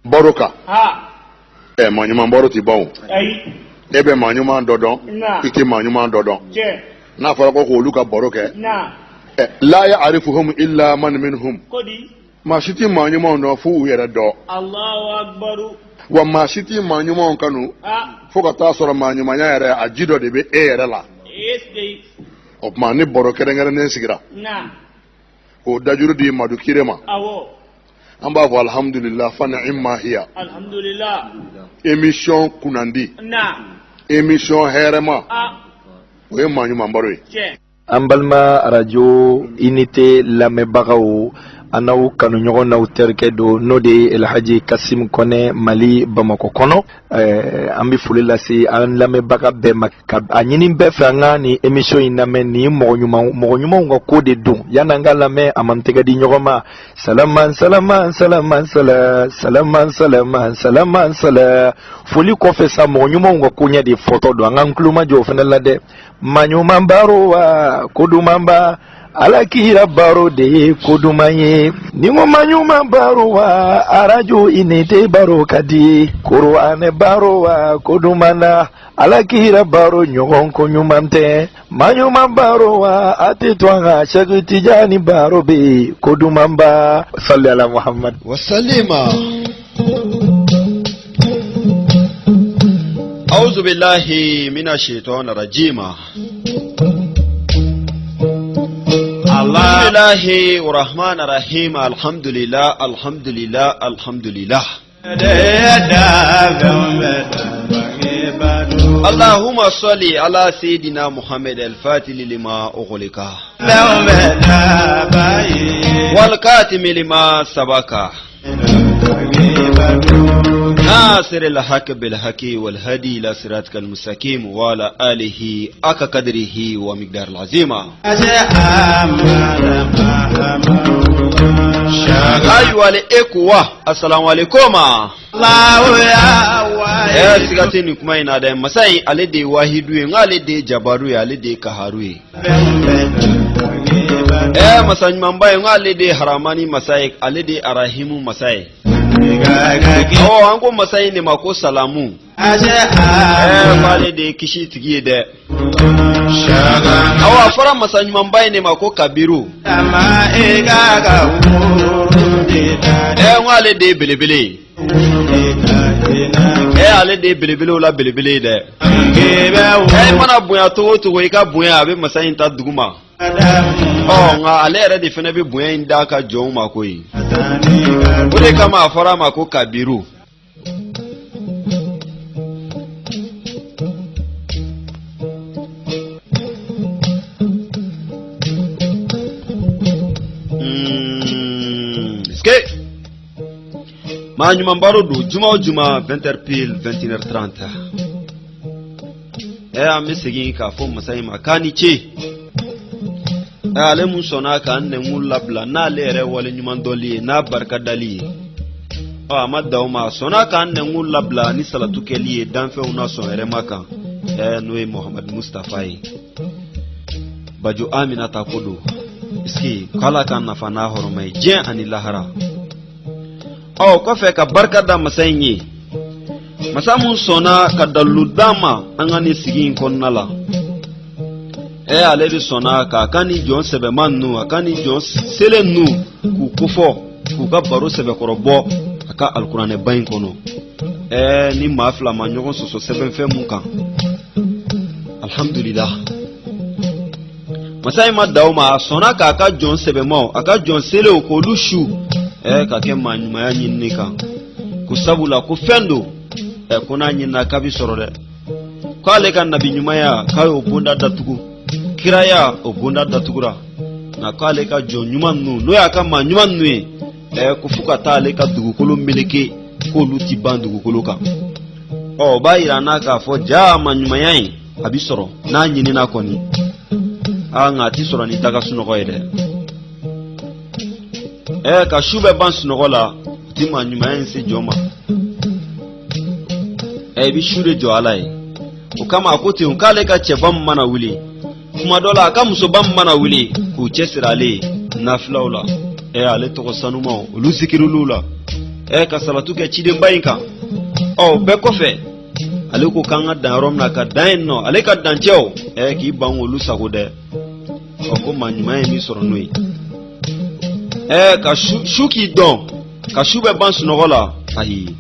Boroka. Manyuma boro ti bon. Ebe manyuma dodon. Iti manyuma dodon. Na fara ko luka boroke. La ya'rifuhum illa man minhum. Kodi. Ma shiti manyuma no fu yere do. Allahu akbar. Wa ma shiti manyuma kanu. Fo ka ta soro manyuma nya yere ajido de be yere la. O ma ni boroke ngere ne sigira. Ko dajuru di madukirema. Awo. Amba wa alhamdulillah fa ni'ma hiya. Alhamdulillah. Émission kunandi. Émission herema. Oye manyuma mbaro. Ambalma radio unité lamebagao anaw kanu ɲɔgɔn naw terikɛ do n'o de El Hadji Kasim Kone Mali Bamako kɔnɔ an bɛ foli lase an lamɛnbaga bɛɛ ma ka a ɲini bɛɛ fɛ an ka ni émission in lamɛn ni mɔgɔ ɲumanw ka ko de don yan'an ka lamɛn a man tɛgɛ di ɲɔgɔn ma salaman salaman salaman sala salaman salaman salaman sala foli kɔfɛ sa mɔgɔ ɲumanw ka ko ɲɛ de fɔtɔ don an ka kulomajɔ o fana la dɛ maɲuman baro wa koduman ba Alakira baro de kodumanye Ningo manyuma baro wa Arajo inete baro kadi Kuruane baro wa kodumana Alakira baro nyogon konyumante Manyuma baro wa Atitwanga shagutijani baro be Kodumamba Salli ala Muhammad Wasalima Auzu billahi minashaitan rajima Bismillahir Rahmanir Rahim. Alhamdulillah, alhamdulillah, alhamdulillah. Allahumma salli ala Sayyidina Muhammad al-Fatih lima ughliqa wal katim lima sabaka ناصر الحق بالحق والهدي إلى صراطك المستقيم وعلى آله أك قدره ومقدار العظيم أيها الإخوة السلام عليكم سيغاتين كمين هذا مساي على واحد على جبارو على كهارو مساي مامباي على حراماني مساي على أراهيمو مساي Oh, ango masai ne mako salamu. Bale de kishi tigiye de. Awa fara masai mambai ne mako kabiru. Wale de belebele. Ale de belebele ola belebele de. Mana buya to ika buya abe masai ta duguma. Oh, nga ale era de fene be buya inda ka jo mako yi. Ule kama afara mako kabiru. Ske Manyuma mbaro do juma 20h pile 21h30. Ame segi ka fo masai makani che. Ale musona ka ne mulabla na lere wale nyuman doli na barka dali. Amada uma sona ka ne mulabla ni salatu keliye dan fe una sonere maka. Noe Muhammad Mustafa yi. Baju Amina takodo. Iski kala kan nafana hormai je ani lahara. Ko fe ka barka da masayi. Masamun sona ka daludama angani sigin konnala. Ale di sona ka kani jon sebe manu akani jon sele nu ku kufo ku ka baro sebe korobo aka alquran bayin kono ni mafla ma nyogon soso sebe fe munka alhamdulillah masai ma dauma sona ka aka jon sebe mo aka jon sele ko lushu ka ke manyuma ya nyinnika ku sabula ku fendo kuna nyina ka bi sorode ko ale kan nabi nyuma ya kayo bunda datugu kiraya obunda datugura na kale ka jo nyuman nu no ya kama nyuman nu kufuka tale ka dugukolo meleke ko luti bandugukolo ka ba irana ka fo jama nyuma yayi abisoro na nyini na koni anga ti soro ni daga suno ko ide ka shube ban suno ko la ti ma nyuma yayi se joma bi shure jo alai o kama akote on kale ka chebam mana wuli kuma dola ka muso bam mana wuli ku cesirale naflaula ale to sanuma lu zikirulula ka salatu kɛ ciden ba in kan. Bɛɛ kɔfɛ ale ko k'an ka dan yɔrɔ min na ka dan yen nɔ ale ka dancɛw k'i ban olu sago dɛ. Ko maa ɲuman ye min sɔrɔ n'o ye. Ka su k'i dɔn ka su bɛ ban sunɔgɔ la ayi.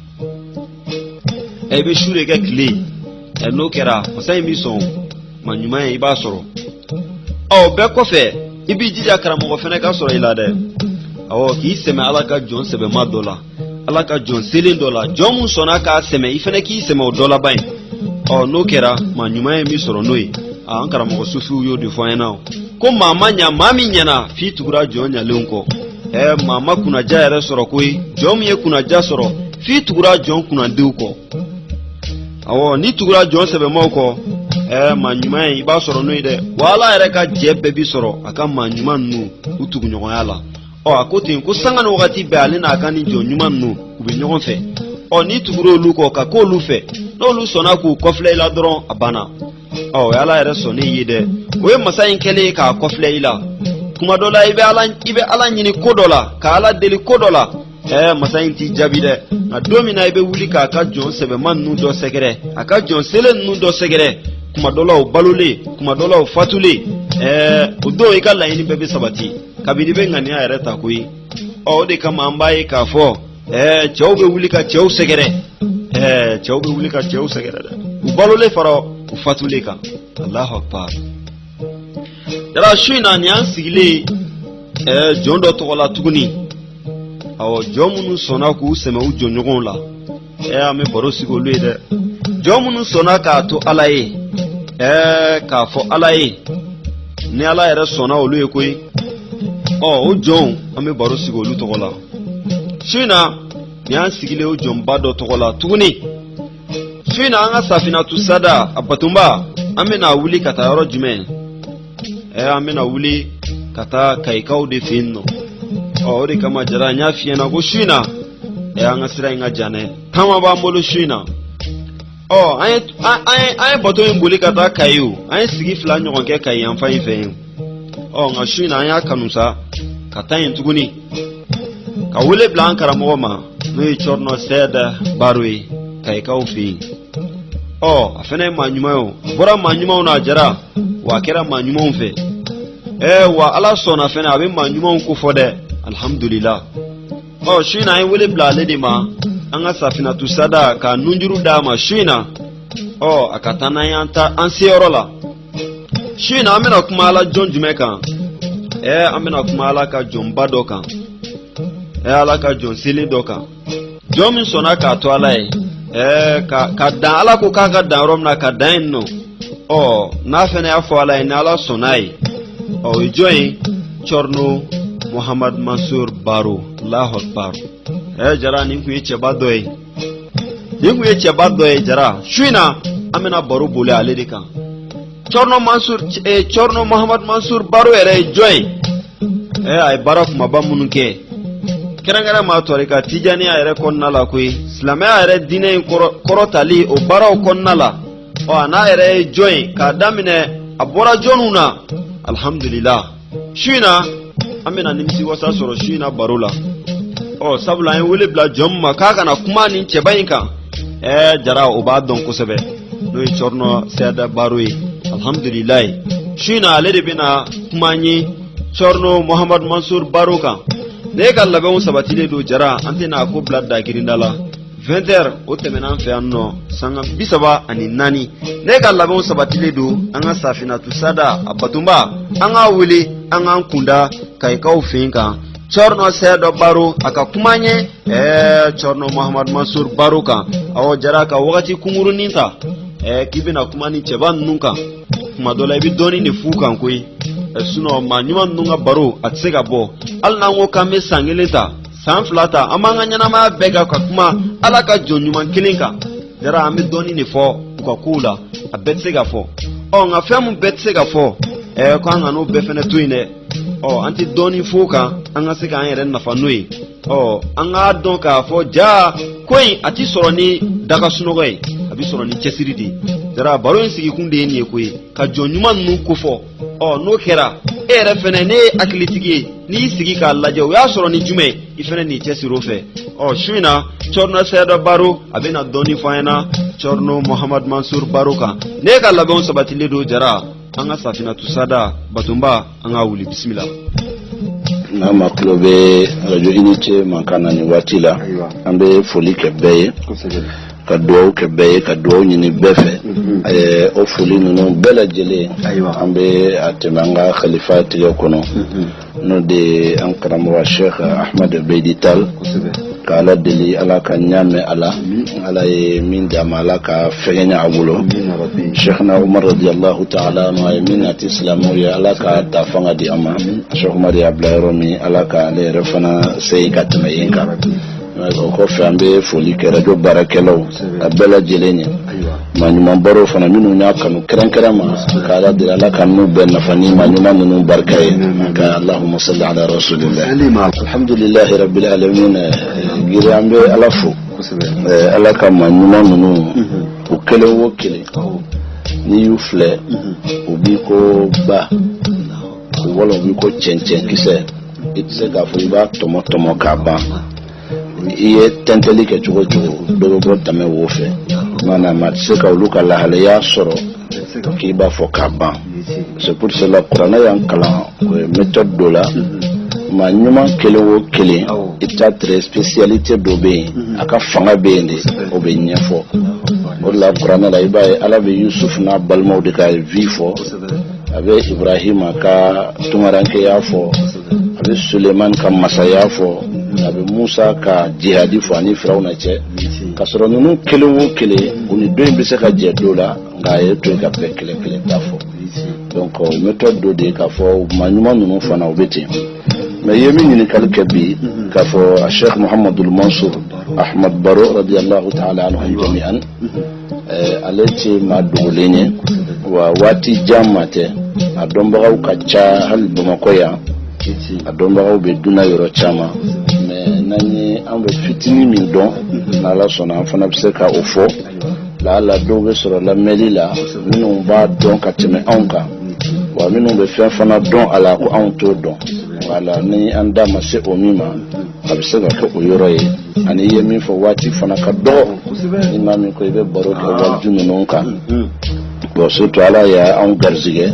I bɛ su de kɛ tile n'o kɛra masa in b'i sɔn maa ɲuman ye i b'a sɔrɔ. Bɛɛ kɔfɛ i b'i jija karamɔgɔ fɛnɛ ka sɔrɔ i la dɛ. K'i sɛmɛ ala ka jɔn sɛbɛma dɔ la, ala ka jɔn selen dɔ la, jɔn mun sɔnna k'a sɛmɛ i fɛnɛ k'i sɛmɛ o dɔ laban in. N'o kɛra maa ɲuman ye min sɔrɔ n'o ye. An karamɔgɔ sufiw y'o de fɔ an ɲɛna ko maa ma ɲa maa min ɲɛna f'i tugura jɔn ɲalenw kɔ. Maa ma kunnaja yɛrɛ sɔrɔ koyi, jɔn min ye kunnaja sɔrɔ f'i tugura jɔn kunnandenw kɔ. Ni tugura jɔn sɛbɛmaw kɔ maa ɲuman ye i b'a sɔrɔ n'o ye dɛ. Wa ala yɛrɛ ka jɛ bɛɛ bi sɔrɔ a ka maa ɲuman ninnu u tuguɲɔgɔnya la. A ko ten ko sanga ni wagati bɛɛ ale n'a ka ni jɔn ɲuman ninnu u bɛ ɲɔgɔn fɛ. Ni tugura olu kɔ ka k'olu fɛ n'olu sɔnna k'u kɔfilɛ i la dɔrɔn a banna. O ye ala yɛrɛ sɔnnen ye dɛ. O ye masa in kɛlen k'a kɔfilɛ i la. Kuma dɔ la i bɛ ala ɲini ko dɔ la ka ala deli ko dɔ la. Masa in t'i jaabi dɛ. Nka don min na i bɛ wuli k'a ka jɔn sɛbɛma ninnu dɔ sɛgɛrɛ a ka jɔn selen ninnu dɔ sɛgɛrɛ. Kuma dɔ la o balolen kuma dɔ la o fatulen. O don i ka laɲini bɛɛ bɛ sabati. Kabini bɛ ŋaniya yɛrɛ ta koyi. O de kama an b'a ye k'a fɔ cɛw bɛ wuli ka cɛw sɛgɛrɛ. Cɛw bɛ wuli ka cɛw sɛgɛrɛ dɛ. U balolen fara u fatulen kan. Alahu akbar. Yala su in na nin y'an sigilen jɔn dɔ tɔgɔ la tuguni. Jɔn minnu sɔnna k'u sɛmɛ u jɔnɲɔgɔnw la. An bɛ baro sigi olu ye dɛ. Jɔn minnu sɔnna k'a to ala ye. K'a fɔ ala ye. Ni ala yɛrɛ sɔnna olu ye koyi. O jɔnw an bɛ baro sigi olu tɔgɔ la. Su in na nin y'an sigilen o jɔnba dɔ tɔgɔ la tuguni. Su in na an ka safinatu sada a batunba an bɛna wuli ka taa yɔrɔ jumɛn? An bɛna wuli ka taa kayikaw de fɛ yen nɔ. O de kama jara n y'a f'i ɲɛna ko su in na an ka sira in ka jan dɛ. Taama b'an bolo su in na. An ye bato in boli ka taa Kayi o. An ye sigi fila ɲɔgɔn kɛ Kayi yan fan in fɛ yen. Nka su in na an y'a kanu sa ka taa yen tuguni. Ka wele bila an karamɔgɔ ma n'o ye Cɔrɔnɔ Sɛda Baro ye Kayikaw fɛ yen. A fɛnɛ ye maa ɲuman ye o. A bɔra maa ɲumanw na jara wa a kɛra maa ɲumanw fɛ. Wa ala sɔnna fɛnɛ a bɛ maa ɲumanw ko fɔ dɛ. Alhamdulillah. Su in na an ye wele bila ale de ma an ka safinatu sada ka nunjuru d'a ma su in na. A ka taa n'an ye an seyɔrɔ la. Su in na an bɛna kuma ala jɔn jumɛn kan? An bɛna kuma ala ka jɔnba dɔ kan. Ala ka jɔn selen dɔ kan. Jɔn min sɔnna k'a to ala ye. Ka dan ala ko k'a ka dan yɔrɔ min na ka dan yen nɔ. N'a fɛnɛ y'a fɔ ala ye ni ala sɔnna ye. O ye jɔn ye? Cɔrɔnɔ Muhamad Mansur Baro. Allahu akbar. Jara nin kun ye cɛba dɔ ye. Nin kun ye cɛba dɔ ye jara. Su in na an bɛna baro boli ale de kan. Cɔrɔnɔ Muhamad Mansur Baro yɛrɛ ye jɔn ye? A ye baara kumaba minnu kɛ. Kɛrɛnkɛrɛn ma tɔri ka tijaniya yɛrɛ kɔnɔna la koyi. Silamɛya yɛrɛ diinɛ in kɔrɔtali o baaraw kɔnɔna la. A n'a yɛrɛ ye jɔn ye k'a daminɛ a bɔra jɔnw na. Alhamdulillah. Su in na an bɛna nimisi wasa sɔrɔ su in na baro la. Sabula an ye wele bila jɔn ma k'a kana kuma nin cɛba in kan. Jara o b'a dɔn kosɛbɛ n'o ye Cɔrɔnɔ Sɛda Baro ye. Alhamdulillah. Su in na ale de bɛna kuma an ye Cɔrɔnɔ Muhamad Mansur Baro kan. Ne ka labɛnw sabatilen don jara an tɛna ko bila dagirinda la. 20h o tɛmɛna an fɛ yan nɔ sanga 34. Ne ka labɛnw sabatilen don an ka safinatu sada a batunba an ka wele an k'an kunda Kayikaw fɛ yen kan. Cɔrɔnɔ Sɛda Baro a ka kuma an ye Cɔrɔnɔ Muhamad Mansur Baro kan. Jara ka wagati kunkurunin ta k'i bɛna kuma ni cɛba ninnu kan. Kuma dɔ la i bɛ dɔɔnin de f'u kan koyi. Maa ɲuman ninnu ka baro a tɛ se ka bɔ. Hali n'an ko k'an bɛ san 1 ta san 2 ta an b'an ka ɲɛnamaya bɛɛ kɛ ka kuma ala ka jɔn ɲuman kelen kan. Jara an bɛ dɔɔnin de fɔ u ka kow la a bɛɛ tɛ se ka fɔ. Nka fɛn mun bɛɛ tɛ se ka fɔ ko an ka n'o bɛɛ fɛnɛ to yen dɛ. An tɛ dɔɔnin f'o kan an ka se k'an yɛrɛ nafa n'o ye. An k'a dɔn k'a fɔ jaa ko in a tɛ sɔrɔ ni dagasunɔgɔ ye a bɛ sɔrɔ ni cɛsiri de ye. Jara baro in sigikun de ye nin ye koyi ka jɔn ɲuman ninnu ko fɔ. N'o kɛra ere fene ne akilitigi ni sigi ka lajɛ o y'a sɔrɔ ni jumɛn i fene ni cɛsir'o fɛ suina Chorno Seda Baro abena doni fayna Chorno Muhammad Mansur Baro kan ne ka labɛnw sabatilen do Jara an ka Safinatu Sada Batumba an ka wuli bismillah. Na maklobe radio unité mankana ni watila ambe foli ke beye ka duwaw ke beye ka duwaw ɲini bɛɛ fɛ o foli ninnu bɛɛ lajɛlen an bɛ a tɛmɛ an ka khalifa tigɛ kɔnɔ n'o de an karamɔgɔ Sheikh Ahmad Beydi Tall ka ala deli ala ka ɲaamɛ ala ye min d'a ma ala ka fɛgɛɲɛ a bolo Sheikhna Umar radiyallahu ta'ala anhu a ye min nati silamɛw ye ala ka ta fanga di a ma Sheikh Umar y'a bila yɔrɔ min ala ka ale yɛrɛ fana seyi ka tɛmɛ yen kan o kɔfɛ an bɛ foli kɛ radio baarakɛlaw a bɛɛ lajɛlen ye maa ɲuman baro fana minnu y'a kanu kɛrɛnkɛrɛn ma ka ala deli ala ka n'u bɛɛ nafa ni maa ɲuman ninnu barika ye ka Allahumma salli ala rasulillah alhamdulillahi rabbil alamin giri an bɛ ala fo ala ka maa ɲuman ninnu u kelen o kelen n'i y'u filɛ u b'i ko ba wala u b'i ko cɛncɛn kisɛ i tɛ se k'a fɔ i b'a tɔmɔ k'a ban i ye tɛntɛli kɛ cogo dɔ bɛ bɔ tɛmɛ wo fɛ mana ma se ka olu ka lahalaya sɔrɔ k'i b'a fɔ k'a ban c'est pour cela kuranɛ y'an kalan méthode dɔ la maa ɲuman kelen o kelen i bɛ taa tere spécialité dɔ bɛ yen a ka fanga bɛ yen de o bɛ ɲɛfɔ o de la kuranɛ la i b'a ye ala bɛ Yusuf n'a balimaw de ka vie fɔ a bɛ Ibrahima ka tunkarankeya fɔ a bɛ Suleiman ka masaya fɔ a bɛ Musa ka jihadi fɔ ani Firawuna cɛ ka sɔrɔ ninnu kelen o kelen u ni dɔ in bɛ se ka jɛ dɔ la nka a ye to yen ka bɛɛ kelen kelen ta fɔ donc méthode dɔ de k'a fɔ maa ɲuman ninnu fana u bɛ ten mais ye min ɲininkali kɛ bi k'a fɔ a Sheikh Muhammadul Mansur Ahmad Baro radiyallahu ta'ala anhum jami'an ale tɛ maa dogolen ye wa waati jan ma tɛ a dɔnbagaw ka ca hali Bamakɔ yan a dɔnbagaw bɛ duna yɔrɔ caman mais n'an ye an bɛ fitinin min dɔn n'Ala sɔnna an fana bɛ se ka o fɔ laala dɔw bɛ sɔrɔ lamɛnli la minnu b'a dɔn ka tɛmɛ anw kan wa minnu bɛ fɛn fana dɔn a la ko anw t'o dɔn wala ni an da ma se o min ma a bɛ se ka kɛ o yɔrɔ ye ani i ye min fɔ waati fana ka dɔgɔ ni maa min ko i bɛ baro kɛ waliju ninnu kan bon surtout ala y'a anw garizigɛ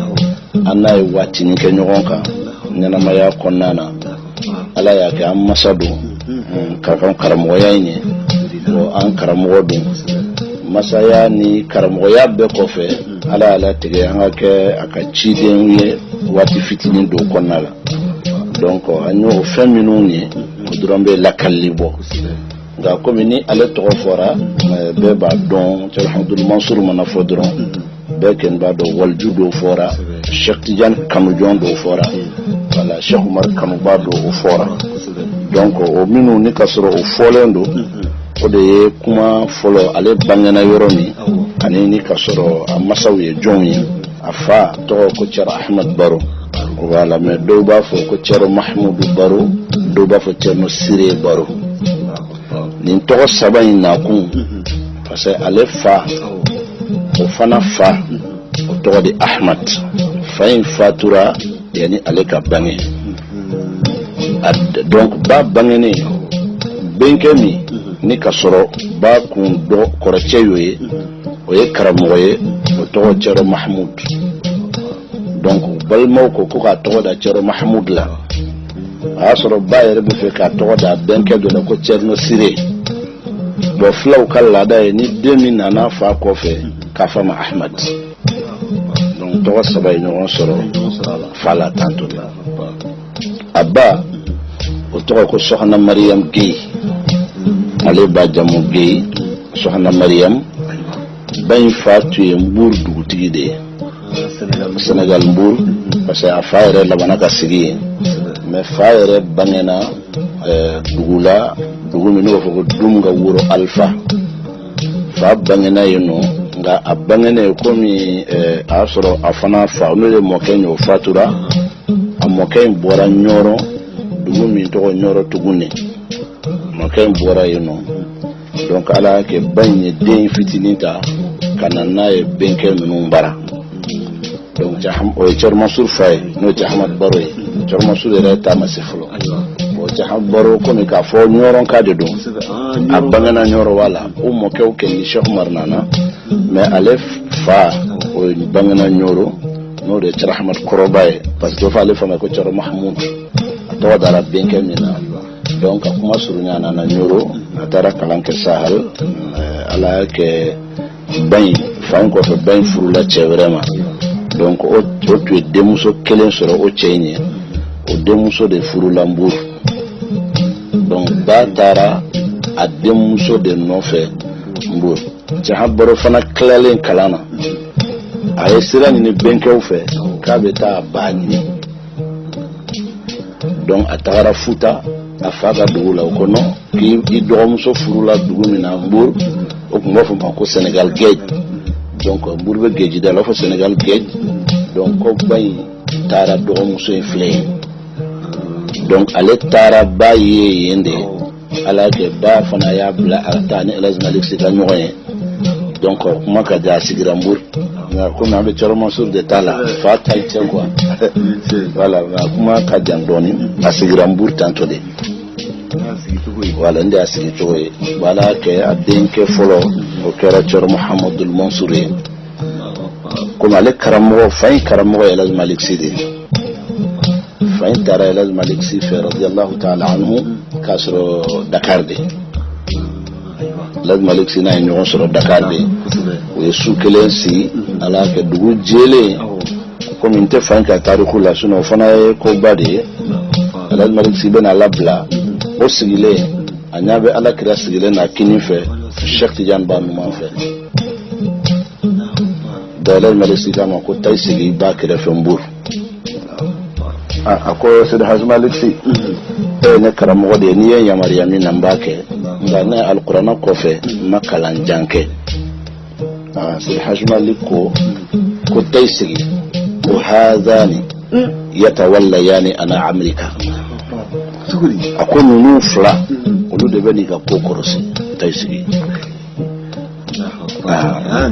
an n'a ye waatinin kɛ ɲɔgɔn kan ɲɛnamaya kɔnɔna na ala y'a kɛ an masa don ka kan karamɔgɔya in ye bon an karamɔgɔ don masaya ni karamɔgɔya bɛɛ kɔfɛ ala y'a latigɛ an ka kɛ a ka cidenw ye waati fitinin don kɔnɔna la donc an y'o fɛn minnu ye o dɔrɔn bɛ lakalili bɔ nka komi ni ale tɔgɔ fɔra bɛɛ b'a dɔn Cheikh Abdul Mansur mana fɔ dɔrɔn bɛɛ kɛni b'a dɔn waliju dɔw fɔra Cheikh Tidiane kanujɔn dɔw fɔra wala Cheikh Umar kanuba dɔw o fɔra donc o minnu ni ka sɔrɔ o fɔlen don o de ye kuma fɔlɔ ale bangena yɔrɔ min ani ni ka sɔrɔ a masaw ye jɔnw ye a fa tɔgɔ ko Cɛrno Ahmad Baro voilà mais dɔw b'a fɔ ko Cɛrno Mahmudu Baro dɔw b'a fɔ Cɛrno Sire Baro nin tɔgɔ saba in nakun parce que ale fa o fana fa o tɔgɔ de Ahmad fa in fatura yani ale ka bange donc ba bangene benkɛ min ni ka sɔrɔ ba kun dɔ kɔrɔcɛ y'o ye o ye karamɔgɔ ye o tɔgɔ Cɛrno Mahmud donc balimaw ko k'a tɔgɔ da Cɛrno Mahmud la a y'a sɔrɔ ba yɛrɛ bɛ fɛ k'a tɔgɔ da benkɛ dɔ la ko Cɛrno Sire bon filaw ka laada ye ni den min nana fa kɔfɛ k'a fɔ ma Ahmad donc tɔgɔ saba ye ɲɔgɔn sɔrɔ fa la tantôt a ba o tɔgɔ ko Sokhna Mariam Gueye ale ba jamu Gueye Sokhna Mariam ba in fa tun ye Mbour dugutigi de ye Sénégal Mbour parce que a fa yɛrɛ labana ka sigi yen mais fa yɛrɛ bangena dugu la dugu min n'o fɔ ko Dumga Wuro Alpha fa bangena yen nɔ nka a bangena komi a y'a sɔrɔ a fana fa n'o ye mɔkɛ in ye o fatura a mɔkɛ in bɔra Ɲɔrɔ dugu min tɔgɔ Ɲɔrɔ Tuguni mɔkɛ in bɔra yen nɔ donc ala y'a kɛ ba in ye den fitinin ta ka na n'a ye benkɛ ninnu bara donc o Thierno Mansour Faye no ci Ahmad Baro Thierno Mansour era ta masiflo o ci Ahmad Baro ko mi ka fo ñoron ka de dum abangana ñoro wala o mo kew ken ni Cheikh Omar Nana mais alef fa o bangana ñoro no de Thierno Ahmad Korobaye parce que fa le fa ko Thierno Mahmoud to dara benke mina donc kuma surunya na ñoro atara kalanke sahal ala ke bain fa ko fa bain furu la che vraiment donc o tu demuso kelen soro o chenye o demuso de furu lambour donc ba tara a demuso de nofe mbour ci habaro fana klalen kalana ay sirani ni benkew fe ka beta bani donc atara futa afaga dugula ko no ki i domuso furu la dugumina mbour o ko fo ko Sénégal geej donc mbour be geej da la fo Sénégal geej donc ko bay tara domuso inflé donc ale tara baye yende ala ke ba fana ya bla atani elaz malik sika ñoye donc kuma ka ja sigira mbour na ko na be Thierno Mansour de tala fa tay ci quoi voilà kuma ka jandoni asigira mbour tanto de wala ndi asigi to wala ke adenke folo o kera Thierno Mouhamadoul Mansour comme ale karamo fay karamo elaz malik sidi fay tara elaz malik si fi radiyallahu ta'ala anhu kasro Dakar de elaz malik si na ñoo soro Dakar de we sukelen si ala ke dugu jele comme inte fay ka tariku la suno fana ko bade elaz malik si ben ala bla o sigile anyabe ala kira sigile na kini fe Cheikh Tidiane Ba mu fe dalal malisi kama ko tay sigi ba kira fe Mbour ako Seydi Hadji Malick Sy ne karamo wode ni ya Mariami nambake ngana alquran ko fe makalan janke Seydi Hadji Malick ko tay sigi ko hadani yatawallayani ana Amerika ako nunu fla olu de beni ka kokorosi tay sigi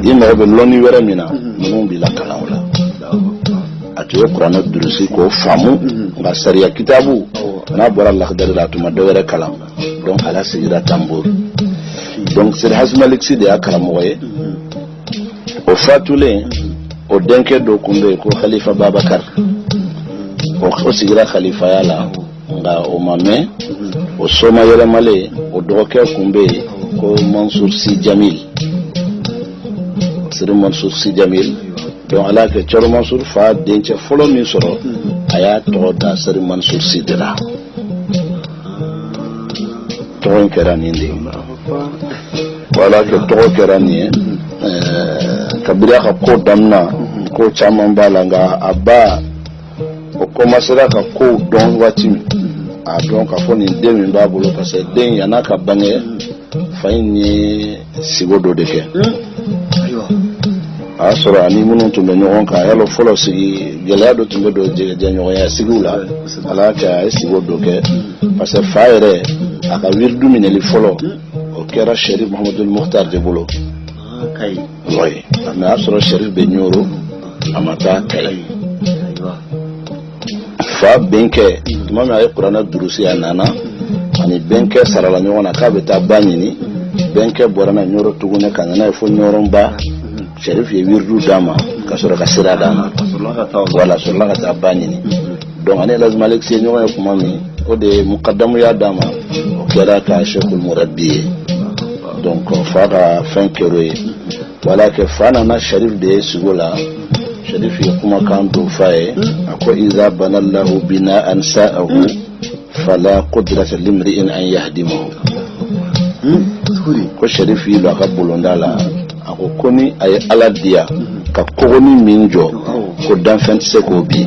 yima be loni wera mina nunu bi la kalawla atu qur'ana durusi ko famu nga sariya kitabu na bora Allah khadar la tuma do wera kalam donc ala sigira tambour donc Seydi Hadji Malick Sy de akaram woye o fatule o denke do kumbe ko Khalifa Babakar o sigira khalifa yala nga o mame o soma yele male o doke kumbe ko Mansour Sy Jamil Seydi Mansour Sy Jamil donc ala ke Thierno Mansour fa denche folo min soro aya to da Seydi Mansour Sy dira to kerani ndi wala ke to kerani kabira ka ko damna ko chaman balanga aba o komasera ka ko don watimi a donc a foni demi babulo parce que den yana ka bange fayni sigodo deke a sɔrɔ ani minnu tun bɛ ɲɔgɔn kan yalo fɔlɔ sigi gɛlɛya dɔ tun bɛ don jɛɲɔgɔnya sigiw la ala kɛ a ye sigiw dɔ kɛ parce que fa yɛrɛ a ka wiridu minɛli fɔlɔ o kɛra Cherif Mouhamadoul Mokhtar de bolo oui mais a sɔrɔ Cherif bɛ Ɲoro a ma taa Kayi fa bɛnkɛ tuma min a ye kuranɛ durusi a nana ani bɛnkɛ sarala ɲɔgɔn na k'a bɛ taa ba ɲini bɛnkɛ bɔra na Ɲoro tuguni ka nana ye fo Ɲɔrɔnba Cherif ye wirdu dama ka sɔrɔ ka sira dama wala sɔrɔla ka taa ba ɲini donc ani Elhadji Malick Sy ɲɔgɔn ye kuma min o de mukadamu y'a dama o kɛra ka Cheikhul Murabbi ye donc fa ka fɛn kɛr'o ye wala kɛ fa nana Cherif de ye sigo la Cherif ye kumakan dɔ fa ye a ko iza banallahu bina'an sa'ahu fala qudrata limri'in an yahdimahu ko Cherif yi lo a ka bolonda la a ko koni a ye ala diya ka kogoni min jɔ ko danfɛn tɛ se k'o bi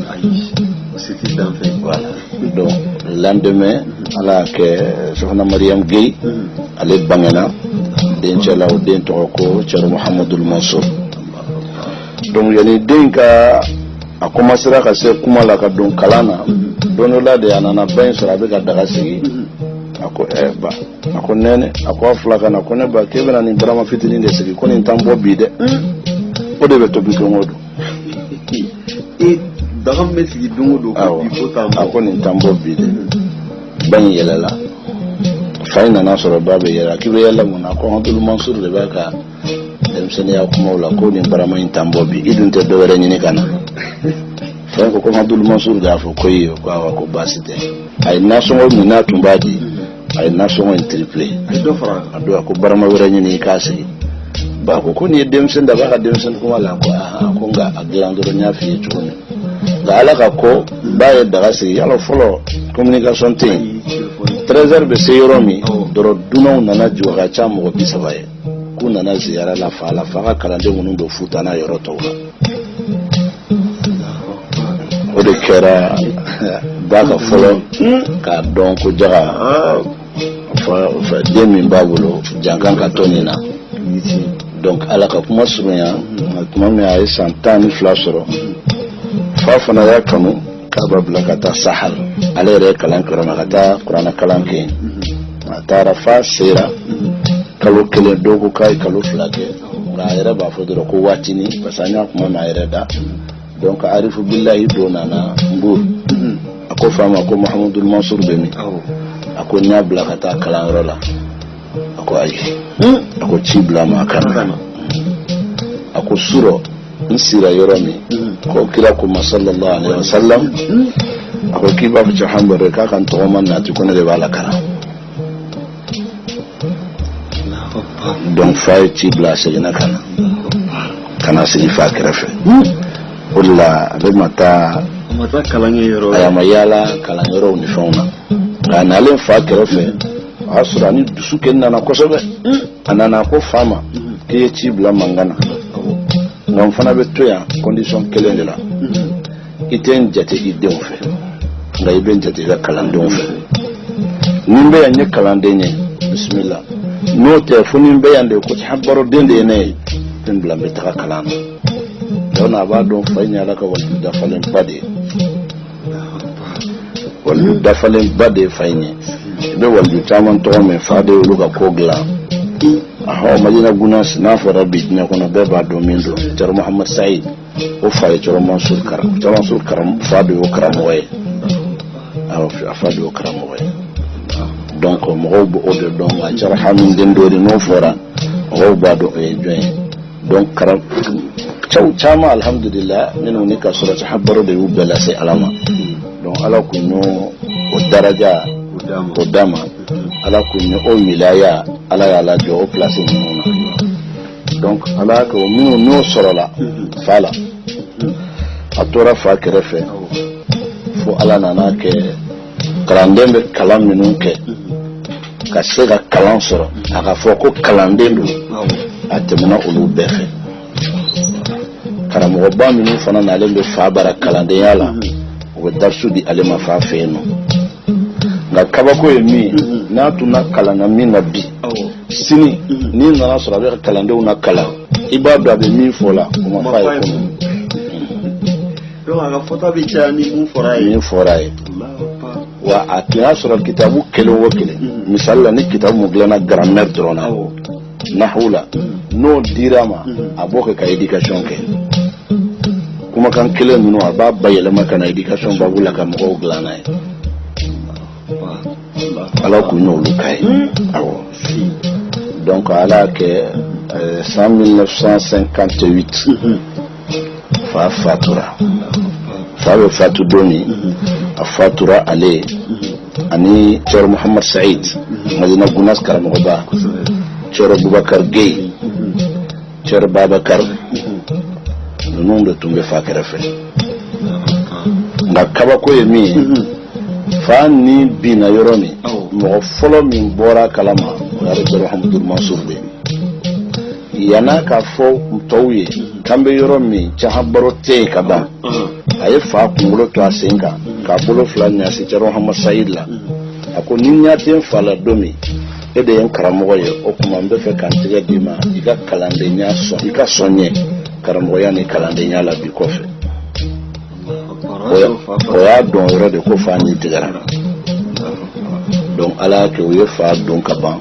voilà donc lendemain ala kɛ Sofana Mariam Gueye ale bangena dencɛ la o den tɔgɔ ko Thierno Mouhamadoul Mansour donc yani den ka a commencera ka se kuma la ka don kalan na don dɔ la de a nana ba in sɔrɔ a bɛ ka daga sigi a ko ba a ko nɛnɛ a ko a fila ka na ko ne ba k'e bɛna nin barama fitinin de sigi ko nin t'an bɔ bi dɛ o de bɛ tobi don o don daga bɛ sigi don o don ko bi ko t'an bɔ. A ko nin t'an bɔ bi dɛ. Ba in yɛlɛla. Fa in nana sɔrɔ ba bɛ yɛlɛ. K'i bɛ yɛlɛ mun na ko Abdul Mansur de bɛ ka denmisɛnninya kumaw la ko nin barama in t'an bɔ bi. I dun tɛ dɔwɛrɛ ɲini ka na. Fa ko Abdul Mansur de y'a fɔ ko ye ko awa ko baasi tɛ. A ye nasɔngɔ min n'a tun b'a di. A ye nasɔngɔ in triplé. A ye dɔ fara. A don a ko barama wɛrɛ ɲini i k'a sigi. Ba ko nin ye denmisɛn da b'a ka denmisɛn kuma la ko nka a dilan dɔrɔn n y'a f'i ye cogo min. Nka ala ka ko ba ye daga sigi yala fɔlɔ communication tɛ yen 13h bɛ se yɔrɔ min dɔrɔn dunanw nana jɔ ka ca mɔgɔ 30 ye k'u nana ziyara la fa ka kalanden minnu don Futa n'a yɔrɔ tɔw la. O de kɛra ba ka fɔlɔ k'a dɔn ko jaga den min b'a bolo jankan ka tɔ nin na. Donc ala ka kuma surunya kuma min a ye san 12 sɔrɔ fa fana y'a kanu k'a b'a bila ka taa Sahel ale yɛrɛ ye kalan kɛrɛma ka taa kuranɛ kalan kɛ a taara fa sera kalo 1 dɔw ko k'a ye kalo 2 kɛ nka a yɛrɛ b'a fɔ dɔrɔn ko waatini parce que an y'a kuma min a yɛrɛ da donc arifu billahi don nana Mbour a ko fa ma ko Mahamadul Mansur bɛ min a ko n y'a bila ka taa kalanyɔrɔ la a ko ayi a ko ci bila ma a kan a ko surɔ n sira yɔrɔ min ko kira ko sallallahu alaihi wasallam a ko k'i b'a fɔ cɛ Hamadu k'a ka n tɔgɔma nati ko ne de b'a la kalan donc fa ye ci bila a seginna ka na sigi fa kɛrɛfɛ o de la a bɛ ma taa a y'a ma yaala kalanyɔrɔw ni fɛnw na nka nalen fa kɛrɛfɛ a y'a sɔrɔ a ni dusu kɛ nana kosɛbɛ a nana ko fa ma k'i ye ci bila mankan na nka n fana bɛ to yan condition kelen de la i tɛ n jate i denw fɛ nka i bɛ n jate i ka kalandenw fɛ ni n bɛ yan n ye kalanden ye bisimila n'o tɛ fo ni n bɛ yan de ko baroden de ye ne ye n bila n bɛ taga kalan na yɔrɔ a b'a dɔn fa in ye ala ka waliyu dafalenba de ye waliyu dafalenba de ye fa in ye i bɛ waliyu caman tɔgɔ mɛn fa de y'olu ka ko dilan Madina Gunas n'a fɔra bi diɲɛ kɔnɔ bɛɛ b'a dɔn min don Cɛrɔ Muhamad Sayid o fa ye Cɛrɔ Mansur Karam Cɛrɔ Mansur Karam fa de y'o karamɔgɔ ye a fa de y'o karamɔgɔ ye donc mɔgɔw b'o de dɔn nka Cɛrɔ Hamid den dɔ de n'o fɔra mɔgɔw b'a dɔn o ye jɔn ye donc cɛw caman alhamdulillah minnu ni ka sɔrɔ sahabaro de y'u bɛɛ lase ala ma donc ala kun y'o o daraja o d'a ma ala kun y'o wilaya ala y'a lajɔ o place ninnu na donc ala y'a kɛ o minnu n'o sɔrɔla fa la a tora fa kɛrɛfɛ fo ala nana kɛ kalanden bɛ kalan minnu kɛ ka se ka kalan sɔrɔ a ka fɔ ko kalanden don a tɛmɛna olu bɛɛ fɛ karamɔgɔba minnu fana nalen bɛ fa bara kalandenya la o bɛ darisu di ale ma fa fɛ yen nɔ nka kabako ye min n'a tun na kalan na min na bi sini n'i nana sɔrɔ a bɛ ka kalandenw na kalan i b'a dɔn a bɛ min fɔ la o ma fa ye kɔnɔ donc a ka fɔta bɛ caya ni mun fɔra ye min fɔra ye wa a tun y'a sɔrɔ kitabu kelen o kelen misali la ni kitabu mun dilanna grammaire dɔrɔn na nahu la n'o dira ma a b'o kɛ ka éducation kɛ kumakan kelen ninnu a b'a bayɛlɛma ka na éducation babu la ka mɔgɔw dilan n'a ye ala kun y'olu ka ye awɔ donc ala y'a kɛ 1958 fa fatura fa bɛ fatu don min a fatura ale ani Cɛrɔ Muhamad Sayid Madina Gunas karamɔgɔba Cɛrɔ Bubakar Gueye Cɛrɔ Babakar ninnu de tun bɛ fa kɛrɛfɛ nka kabako ye min ye fa ni binna yɔrɔ min mɔgɔ fɔlɔ min bɔra kalama o yɛrɛ Cɛrɔ Hamidul Mansur de yan'a ka fɔ tɔw ye k'an bɛ yɔrɔ min cahan baro tɛ yen ka ban a ye fa kunkolo to a sen kan k'a bolo fila ɲasi Cɛrɔ Muhamad Sayid la a ko ni ɲɛ tɛ n fa la don min e de ye n karamɔgɔ ye o tuma n bɛ fɛ k'an tɛgɛ d'i ma i ka kalandenya sɔn i ka sɔn ɲɛ karamɔgɔya ni kalandenya la bi kɔfɛ o y'a dɔn yɔrɔ de ko fa ni tigɛra donc ala y'a kɛ o ye fa don ka ban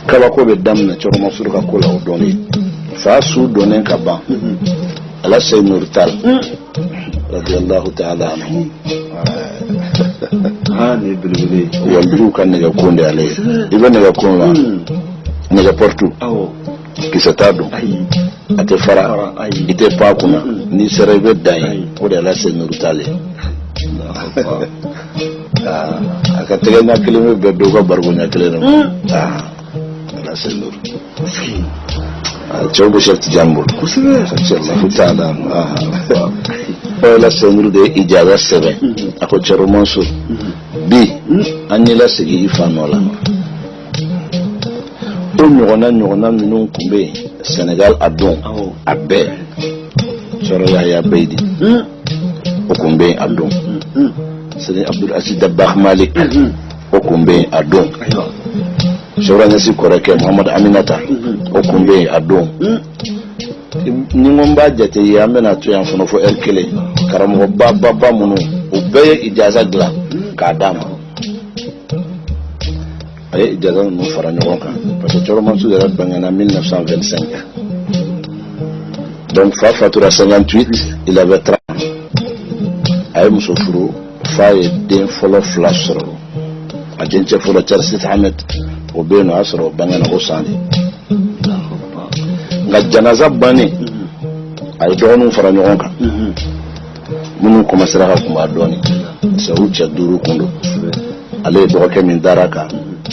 kabako bɛ daminɛ Cɛrɔ Mansur ka ko la o dɔnni fa su donnen ka ban ala sey nurtal radiyallahu ta'ala anhu ni bilbili walju kan ne ga konde ale ibe ne ga konla ne ga portu kisatado ate fara ite pakuna ni serebe dai o de ala sey nurtale aka tege na kilime be do ko bargo na kilene ala sey nur Chobo Shefti Jambul. Sallallahu ta'ala. La senuru de ijaza 7. Ako Chero Mansour. Bi anila sigi ifanola. O nyona minun kumbe Senegal adon abe. Chero Yahya Beidi. O kumbe adon. Sidi Abdul Aziz Dabakh Malik. O kumbe adon. Chero Nasi Koreke Muhammad Aminata. Okumbe adon ni ngomba jate yamena to yan fono fo erkele karamo baba munu ubeye ijaza gla kadama ay ijaza no fara nyonka parce que Choro Mansour de bangana 1925 donc Fatura 58 il avait 30 ay musofuru faye den folo flasro ajenche folo Charles Ahmed obeno asro bangana osani nga janaza bane ay donu fara nyonka munu ko masara ko adoni saucha duru kundo ale do ka min daraka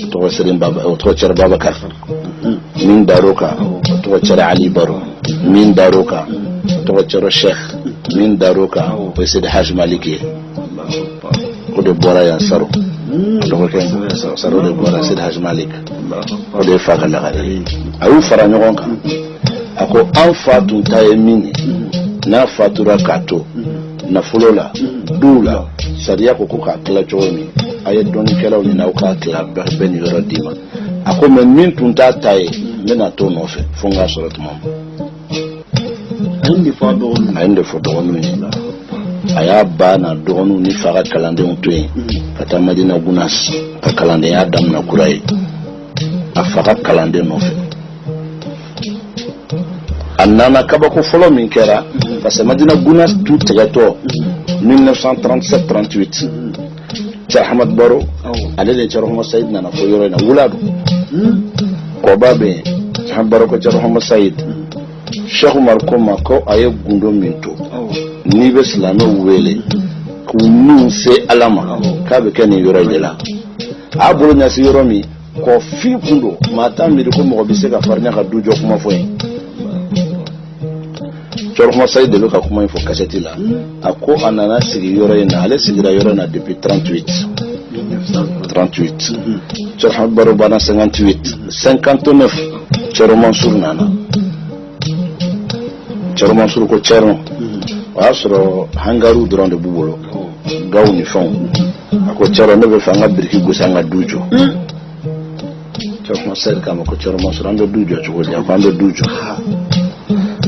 to sirin baba to cer babakar min daroka to cer ali baro min daroka to cer sheikh min daroka ko sid haj maliki ko de bora ya saro to ko ken saro de bora sid haj malik ko de fa kala gari ayu fara nyonka ako an fatu taye mini na fatura kato na fulola dula sariya ko ka kala chomi aye don kelaw ni na ka kala ben yoro dima ako men min tunta taye mena to no fe fonga sorat mom ande fo do ni aya bana do no ni faga kalande on toy kata madina gunas ka kalande ya dam na kurai afaga kalande no fe annana kabako folo min kera parce que madina gunas tout tegato 1937-38 Cheikh Ahmad Baro alele Cheikh Ahmad Said nana fo yoro na wuladu ko babe Cheikh Ahmad Baro ko Cheikh Ahmad Said Cheikh Umar ko mako aye gundo minto ni be slamo wele ku nun se alama ka be ken yoro de la abulu na si yoro mi ko fi kundo mata mi ko mo be se ka farnya ka dujo kuma fo Choro Masai de loka kuma info cassette là ako anana sigi yoro ina ale sigi yoro na depuis 38 Choro Ahmad Baro bana 59 Choro Mansour nana Choro Mansour ko Choro wasro hangaru durande bubolo gawni fon ako Choro ne be fanga birki gusanga dujo Choro Masai kama ko Choro Mansour ando dujo choko ya ando dujo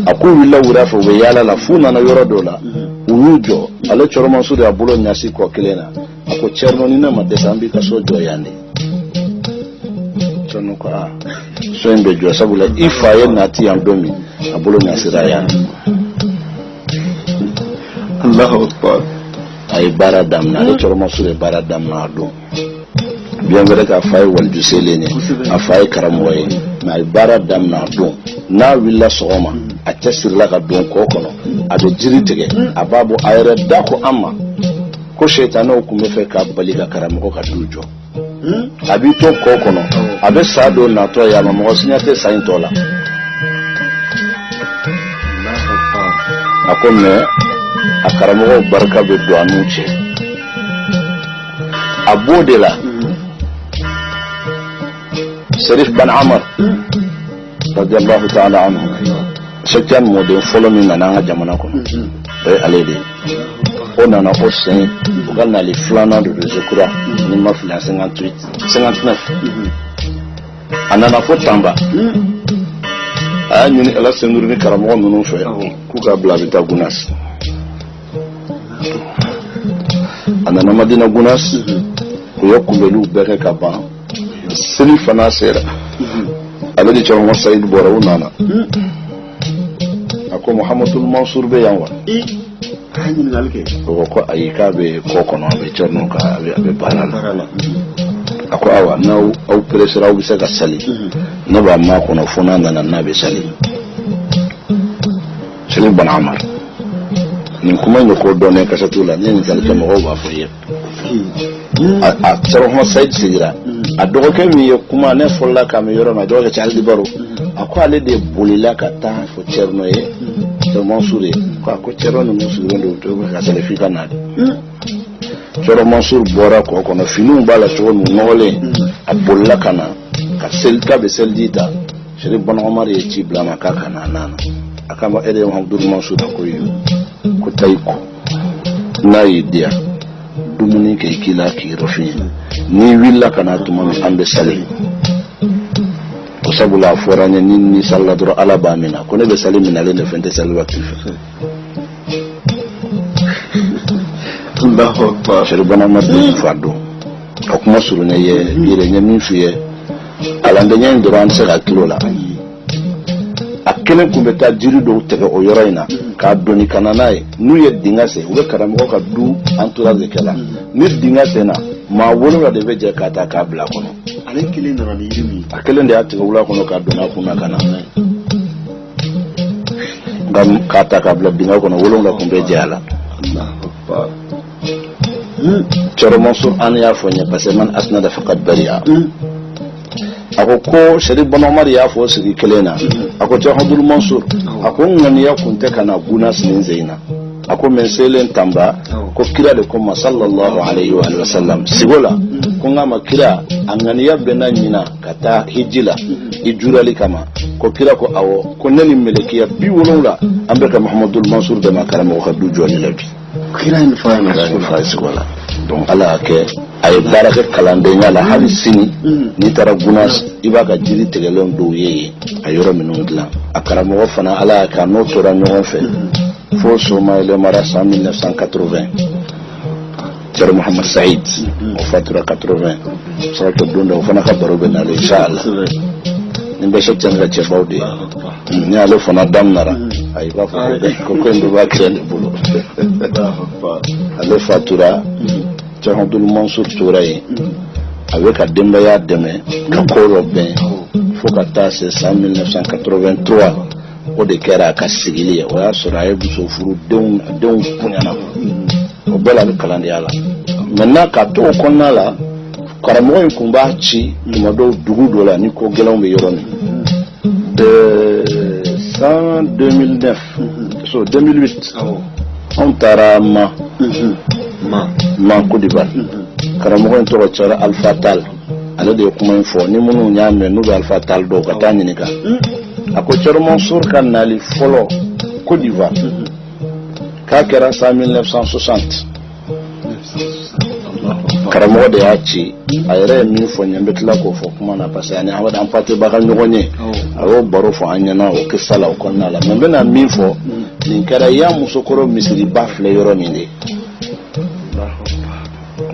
ako willa wura fo we yala la funa na yoro dola uyujo ale Choro Mansour ya bulo nyasi ko kelena ako cherno ni na madesambi ka sojo yande chono ko so embe jo sabula ifa na ti andomi abulo nyasi raya Allahu akbar ay baradam na ale Choro Mansour e baradam na do bien vrai ka fay wal juselene afay karamoye na baradam na do na willa soma a tesirla ka don ko kono a do jiri tege ababu ayre da ko amma ko shaytano ku me fe ka bali ka karamo ka dujo abi to ko kono abe sado na to ya mamo sinyate sain tola akome akaramo barka be do anuche abodela Sharif ban Amar radiyallahu ta'ala anhu sekian model follow me na jamana ko alede on a aussi on a les flanants de Zekura ni ma flan 59 anana fo tamba ani ala senuru ni karamo no fe ku ka bla bita gunas anana madina gunas ko yokumbelu beke ka ba sili fana sera alade Choro Said bora unana ko Muhammadul Mansur be yan wa hanyin nalke ko ayi ka be ko kono be cerno ka be barala ako awa na au presera au bisa ka sali na ba ma kono funa na be sali sali ban amar nin kuma ne ko done ka satula ne ni kalke mo ba fo ye a tsaro ma sai tsira a dogo ke mi kuma ne folla ka mi yoro ma dogo ka aldi baro ako ale de bolila ka ta fo cerno ye to Mansur ko cerno no Mansur ndo to ka sale fika na Coro Mansur bora ko kono finu bala to no ngole a bolila kana ka selka be seldita Sherif Ban Omar ye ci blama ka kana nana akama ede Abdul Mansur ko yu ko tayko na yidia dumuni ke kila ki rofi ni willa kana tuma ambe sali ko sabula foranya ni salladro ala bamina ko ne be sali min ale ne fente sali wakti Allahu akbar Sherif Ban Omar de fado akuma surune ye yire nyami fiye ala ndenya ndoran se ga kilo la akelen kumbe ta jiri do tege o yoroina ka doni kananae nu ye dingase ube karamo ka du entourage kala ni dingase na ma wolo de veje ka ta ka bla kono alen kelen na ni yimi akelen de ati wula kono ka dona kuna kana ngam ka ta ka bla dinga kono wolo la kumbe jala Allahu akbar Coro Mansur an ya fonye parce man asnada faqad bari'a ako ko Sherif Ban Omar ya fo sigi kelena ako to Abdul Mansur ako ngani ya kunte kana guna sinin zaina ako men selen tamba ko kira de ko sallallahu alaihi wa sallam sigola ko ngama kira angani ya bena nyina kata hijila ijurali kama ko kira ko awo ko nani melekiya bi wolonga ambe ka Muhammadul Mansur de makarama ko du joni labi kira en fa na sigola donc ala ke ay baraka kalandenya la hali sini ni tara gunas ibaka jiri tegelon do yeye ayoro minun glan akaramo wa fana ala ka no tora nyon fe fo so maile mara 1980 Cher Muhammad Said o fatura 80 so to dunda fana ka baro ben ala inshallah nimbe shekten ga che bawde ni ala fana damnara ay ba ko ko ndo ba ken bulo ala fatura Abdul Mansur Touraye avec un Dembaya demain, Kakoro Ben, Fokata c'est 1983, au décret à Kassigili, ou à Soraï Boussofuru, d'un Punyana, au bel avec Kalandiala. Maintenant, Kato Konala, Karamo et Kumbachi, Mado Doudola, Nico Gelon Yoroni, de 2009, so 2008, on tarama. Man Côte d'Ivoire karamoko en toro chara Alpha Tal ale de kuma info ni munu nyame no Alpha Tal do ka tani nika ako choro Mansur kan nali folo Côte d'Ivoire ka kera 1960 karamoko de achi ayre mi fo nyambe tla ko fo kuma na pasani awada ampate bakal nyogonye awo baro fo anyana o kisala o konna la membe na mi fo ni kara ya musokoro misiri bafle yoro minde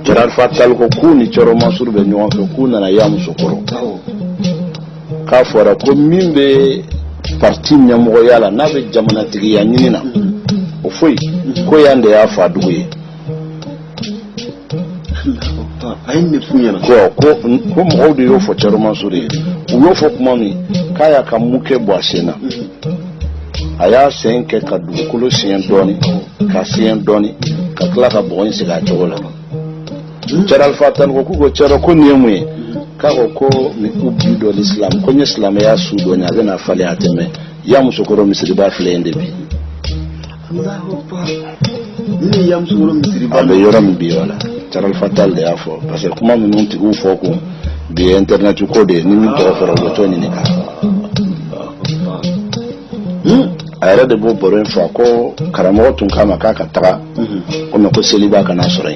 Gerard Fatal ko kuni Coro Mansur be nyon ko kuna na yamu sokoro ka fora ko mimbe parti nyamo yala na be jamana tigi ya nyinina o foi ko yande ya fa duguye ayne funyana ko mo de yo fo Coro Mansur yo fo kuma mi kaya ka muke boasena aya senke ka dugukolo sien doni ka sien doni ka kla ka boyin siga jogola Gerald Fatal ko ko Coro ko niemwe ka ko mi ubbi do l'islam ko ni islam ya sudo nya bena fale ateme ya musokoro misiri ba flende bi Allahu akbar ni ya musokoro misiri ba be yoram bi wala Gerald Fatal de afo parce que kuma mi nunti u foko bi internet ko de ni mi to foro do to ni ka ayra de bo boren fa ko karamo tun kama ka taga ko me ko seliba kana sore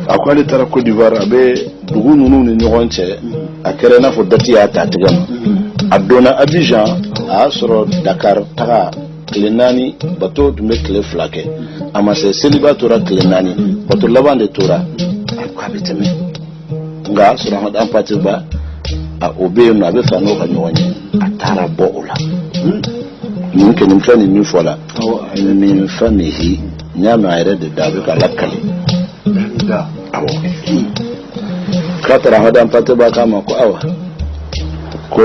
akwai tara Côte d'Ivoire abe dugu nunu ni ɲɔgɔn cɛ a kɛra n'a fɔ dati y'a ta tigɛ ma a donna Abidjan a y'a sɔrɔ Dakar taga tile 4 bato tun bɛ tile 2 kɛ a ma se seliba tora tile 4 bato laban de tora a bɛ tɛmɛ nka a sɔrɔ Ahmad Ampati Ba o bɛ yen nɔ a bɛ fɛ n'o ka ɲɔgɔn ye a taara bɔ o la min kenin fani min fola min famihi nyama ere de dabe kala kali awo katara hadan pate ba kama ko awa ko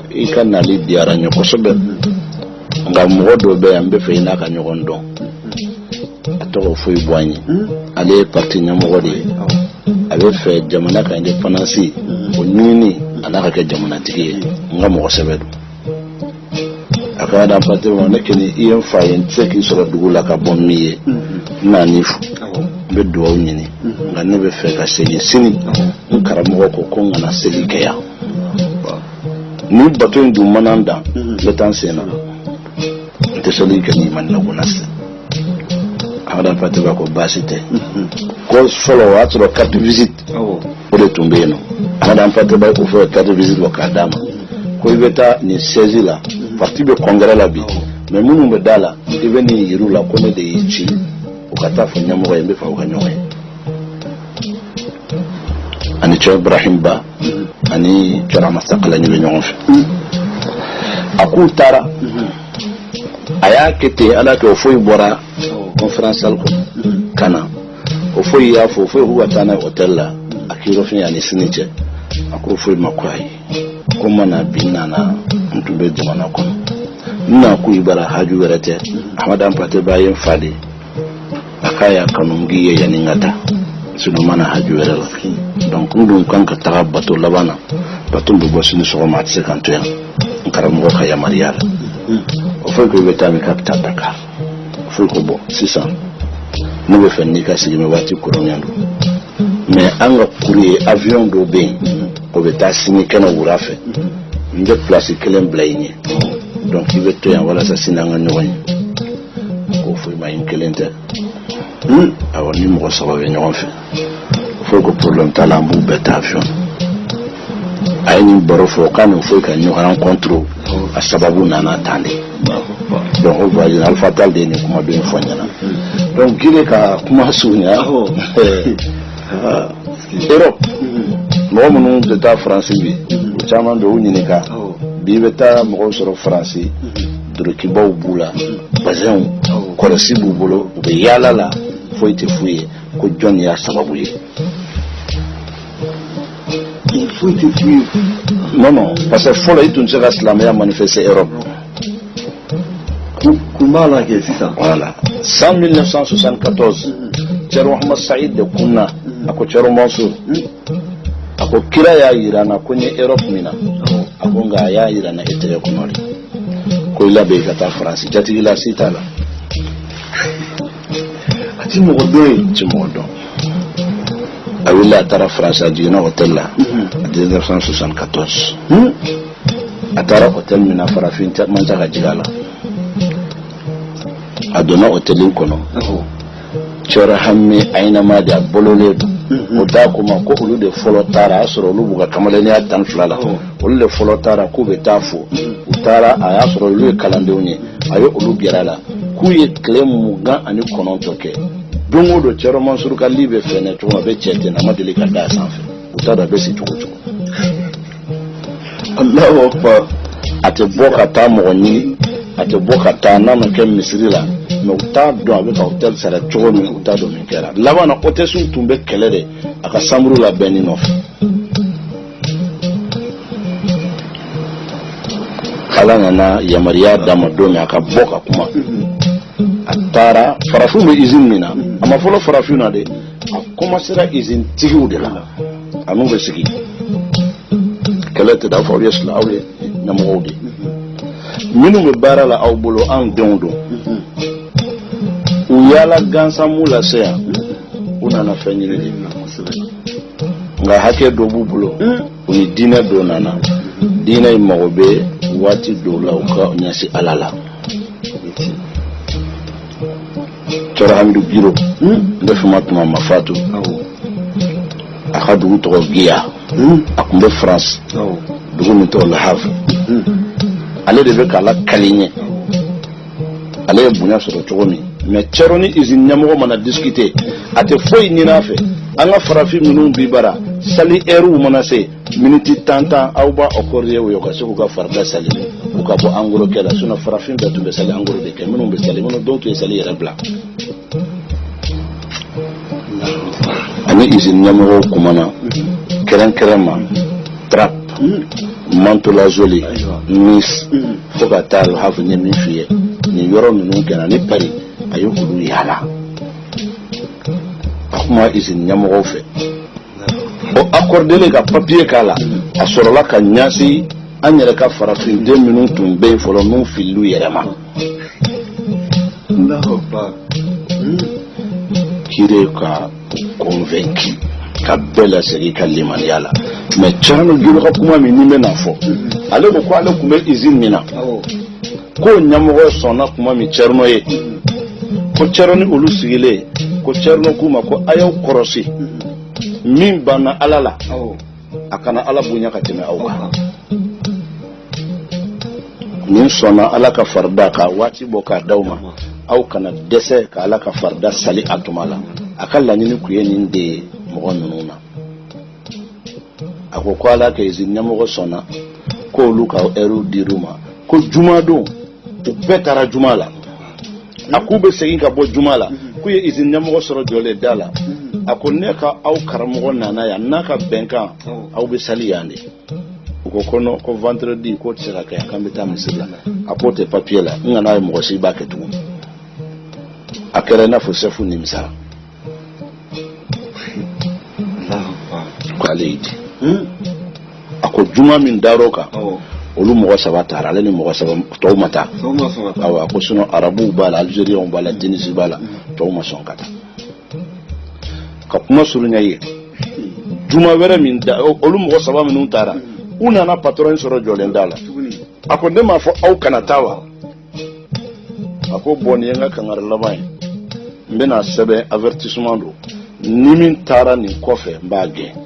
ikan nali diara nyoko sobe nga modo be ambe fe ina ka nyogon don atoko foi boani ale parti nyamo de abe fe jamana ka independence o nini anaka ke jamana tigi nga mo sebedo akada pate wona keni ien fayen tseki sura dugula ka bommiye na nifu be do nyini nga ne be fe ka seli sini karamo ko ngana seli kaya ni bato ndu mananda letan sena te seli keni man la bonase akada pate ba ko basite ko follow atro carte visite o de tumbeno akada pate ba ko follow carte visite wa kadama ko ibeta ni 16 la parti be congrès la bi mais munu be dala eveni yirula ko ne de yichi ukata fa nyamo ko yembe fa ukanyoye ani cho Ibrahim ba ani chora masakala ni benyo fi aku tara aya kete ala ko foi bora conférence al ko kana o foi ya fo foi huwa tana hotel la akiro fi yani siniche aku foi makwai kuma na binana ntube jamana ko na ku ibara haju werete amadan pate bayen fade akaya kanungi ye yaningata sino mana haju werela donc ndum kanka tarabato labana batum do bosini so ma tse kanto ya nkaramo ka ya mariala o foi ko betami capital Dakar foi ko bo 600 no be fenni ka sigime wati koloniando mais anga courrier avion do ben ko beta signé kana wurafe nde place kelen blaine donc il veut tout en voilà ça sinanga nyoy ko foi ma inkelente awa ni mo so ba nyoy fe faut que problème talambu beta avion ayni borofo kan foi kan nyoy rencontre a sababu nana tande donc on va dire alpha tal de ni kuma do fonyana donc gile ka kuma sunya Europe mo mo de ta France bi chama do nyini ka bi beta mo soro France do ki baw bula bazan ko si bu bolo be yala la foi te fuye ko jon ya sababu yi il faut te fuye non parce que faut la itun sera islamia manifester Europe comment là que c'est ça voilà 1974 Cheikh Mohammed Saïd de Kunna ako Cheikh Mansour ako kira ya irana kwenye Europe mina ako nga ya irana etere kunori ko ila be kata France jati ila sitala ati mo do awila tara France ajina hotel la 1974 atara hotel mina farafin manta ka jigala adona hotelin kono chora hamme aina ma da bolole o da kuma ko ulu de folotara asoro ulu buga kamale ne atan flala ulu de folotara ko be tafo utara aya asoro ulu kalande onye ayo ulu gerala ku ye klem ga ani kono toke dongo do chero mansuru ka libe fene to be chete na madeli ka da sanfe utada be si chukuchu Allahu akbar ate boka ta mo ni ate boka ta na ma kem misri la mais uta do avec hotel sala chogo mi uta do mi kera laba na hotel sun tumbe kelere aka samru la benino kala na ya maria dama do mi aka boka kuma atara farafu me izin mina ama folo farafu na de akoma sera izin tigu de la anu be sigi kelete da fo yesla awle na mo wodi minu me bara la awbulo an dondo uyala gansa mula sea una na fenyele nga hake do bubulo uni dina do nana dina imagobe wati do la uka nyasi alala tora hamdu biro ndefu matuma mafatu akadu to giya akumbe France dugu mito la hafu ale de be kala kalinye ale bunya soro chogomi mais cheroni izin nyamo mana discuter ate foi ni nafe anga farafi minun bibara sali eru mana se miniti tanta auba okorye yo ka suku ka farda sali u ka bɔ angoro kɛ la sinon farafin bɛɛ tun bɛ sali angoro de kɛ minnu bɛ sali minnu dɔw tun ye sali yɛrɛ bila ani usine ɲɛmɔgɔw kumana kɛrɛnkɛrɛn ma trap mantolazoli mis fo ka taa le havre ɲɛ min f'i ye nin yɔrɔ ninnu kɛra ni pari a ye olu yaala a kuma usine ɲɛmɔgɔw fɛ o accordé ka papier k'a la a sɔrɔla ka ɲasi an yɛrɛ ka farafiden minnu tun bɛ yen fɔlɔ n'u filil'u yɛrɛ ma kire ka convaincu ka bɛɛ lasegin ka limaniya la mais Thierno Gilo ka kuma min ni bɛna fɔ ale ko ale tun bɛ usine min na ko ɲɛmɔgɔ sɔnna kuma min Thierno ye ko Thierno ni olu sigilen ko Thierno k'u ma ko a y'aw kɔrɔsi min banna Ala la a kana Ala bonya ka tɛmɛ aw kan nin sɔnna Ala ka farida ka waati bɔ k'a d'aw ma aw kana dɛsɛ ka Ala ka farida sali a tuma la a ka laɲini kun ye nin de ye mɔgɔ ninnu na a ko Ala ka usine ɲɛmɔgɔ sɔnna ko olu ka heure dir'u ma ko juma don u bɛɛ taara juma la a k'u bɛ segin ka bɔ juma la k'u ye usine ɲɛmɔgɔ sɔrɔ jɔlen da la a ko ne ka aw karamɔgɔ nana yan n'a ka bɛnkan aw bɛ sali yan de u ko non ko vendredi ko tɛ se ka kɛ yan k'an bɛ taa misiri la a k'o tɛ papier la n kana ye mɔgɔ si b'a kɛ tugun a kɛra i n'a fɔ chef nimisara ko ale y'i di a ko juma min dar'o kan olu mɔgɔ saba taara ale ni mɔgɔ saba tɔw ma taa awɔ a ko sinon arabuw b'a la algériens b'a la tunisiens b'a la tɔw ma sɔn ka taa ka kuma surunya ye juma wɛrɛ min da olu mɔgɔ saba minnu taara u nana patron sɔrɔ jɔlen da la a ko ne m'a fɔ aw kana taa wa a ko bon nin ye n ka kangari laban ye n bɛna sɛbɛn avertissement don ni min taara nin kɔfɛ n b'a gɛn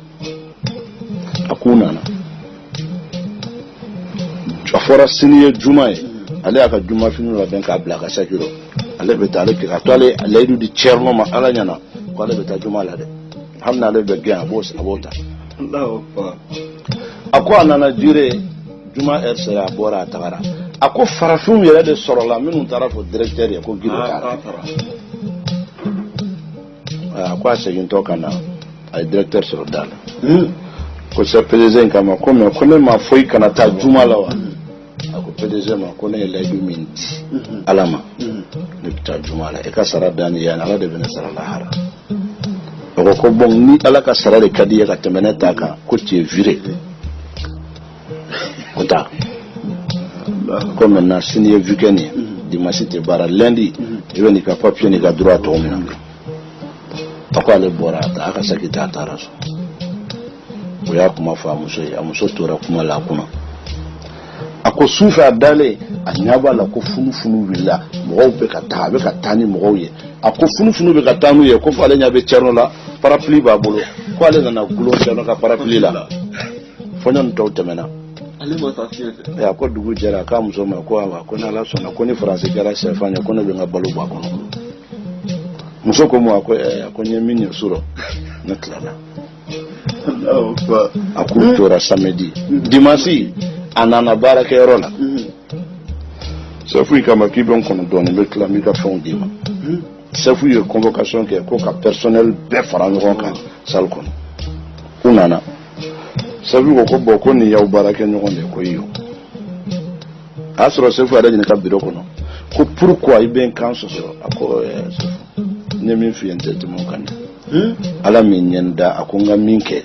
a k'u nana a fɔra sini ye juma ye ale y'a ka juma fini labɛn k'a bila a ka sac rɔ ale bɛ taa ale a to ale layidu di Thierno ma Ala ɲɛna ko ale bɛ taa juma la dɛ hali n'ale bɛ gɛn a b'o ta a ko a nana jire juma heure sera a bɔra a tagara a ko farafinw yɛrɛ de sɔrɔla minnu taara fɔ directeur ye ko Gilo taara a ko a segintɔ ka na a ye directeur sɔrɔ da la ko sa PDG in kama ko mais ko ne ma foyi kana taa juma la wa a ko PDG ma ko ne ye layidu min di Ala ma ne bɛ taa juma la e ka sara danni yan Ala de bɛ ne sara lahara o ko bon ni Ala ka sara de ka di ye ka tɛmɛ ne ta kan ko tu es viré ko taa ko maintenant sini ye weekend ye dimanche tɛ baara lundi i bɛ n'i ka papier n'i ka droit tɔw minɛ a ko ale bɔra a ka saki ta taara so o y'a kuma fɔ a muso ye a muso tora kuma la a kunna a ko sufɛ a dalen a ɲɛ b'a la ko funufunu wulila mɔgɔw bɛ ka taa a bɛ ka taa ni mɔgɔw ye a ko funufunu bɛ ka taa n'u ye ko fɔ ale ɲɛ bɛ Thierno la parapluie b'a bolo ko ale nana gulon Thierno ka parapluie la fɔɲɔ ni tɔw tɛmɛna a ko dugu jɛra k'a muso ma ko awa ko ni Ala sɔnna ko ni faransi kɛra sɛfan ye ko ne bɛ n ka balo bɔ a kɔnɔ muso ko a ko n ye min ye surɔ ne tilala a k'u tora samedi dimanche a nana baarakɛyɔrɔ la sefu kama k'i bɛ n kɔnɔ dɔɔnin n bɛ tila n b'i ka fɛnw d'i ma sefu ye convocation kɛ ko ka personnel bɛɛ fara ɲɔgɔn kan salle kɔnɔ u nana sefu ko ko bon ko nin y'aw baarakɛ ɲɔgɔn de ko iyo a y'a sɔrɔ sefu yɛrɛ ɲininka bureau kɔnɔ ko pourquoi i bɛ n kan sɔsɔ a ko sefu n ye min f'i ye n tɛ tɛmɛ o kan dɛ Ala min ɲɛ da a ko n ka min kɛ